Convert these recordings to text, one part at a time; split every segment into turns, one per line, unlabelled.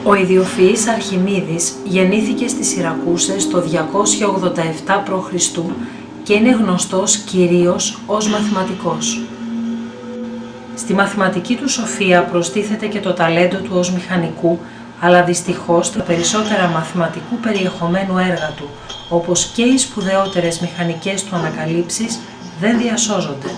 Ο ιδιοφυής Αρχιμίδης γεννήθηκε στις Σιρακούσες το 287 π.Χ. και είναι γνωστός κυρίως ως μαθηματικός. Στη μαθηματική του σοφία προστίθεται και το ταλέντο του ως μηχανικού, αλλά δυστυχώς τα περισσότερα μαθηματικού περιεχομένου έργα του, όπως και οι σπουδαιότερες μηχανικές του ανακαλύψεις, δεν διασώζονται.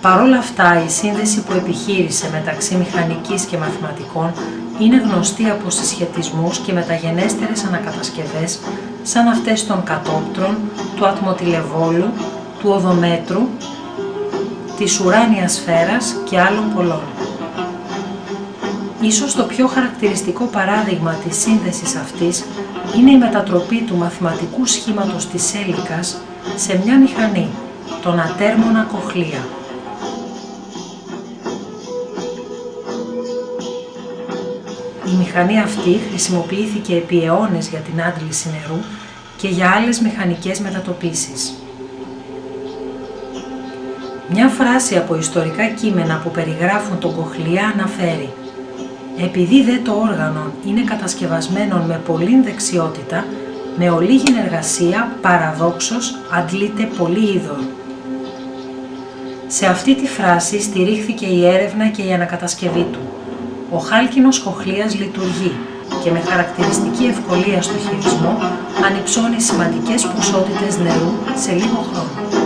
Παρ' όλα αυτά, η σύνδεση που επιχείρησε μεταξύ μηχανικής και μαθηματικών είναι γνωστή από συσχετισμούς και μεταγενέστερες ανακατασκευές, σαν αυτές των κατόπτρων, του ατμοτηλεβόλου, του οδομέτρου, της ουράνιας σφαίρας και άλλων πολλών. Ίσως το πιο χαρακτηριστικό παράδειγμα της σύνδεσης αυτής είναι η μετατροπή του μαθηματικού σχήματος της έλικας σε μια μηχανή, τον ατέρμονα κοχλία. Η μηχανή αυτή χρησιμοποιήθηκε επί αιώνες για την άντληση νερού και για άλλες μηχανικές μετατοπίσεις. Μια φράση από ιστορικά κείμενα που περιγράφουν τον κοχλία αναφέρει «Επειδή δε το όργανο είναι κατασκευασμένο με πολλήν δεξιότητα, με ολίγην εργασία παραδόξως αντλείται πολύ είδωρ». Σε αυτή τη φράση στηρίχθηκε η έρευνα και η ανακατασκευή του. Ο χάλκινος κοχλίας λειτουργεί και με χαρακτηριστική ευκολία στο χειρισμό ανυψώνει σημαντικές ποσότητες νερού σε λίγο χρόνο.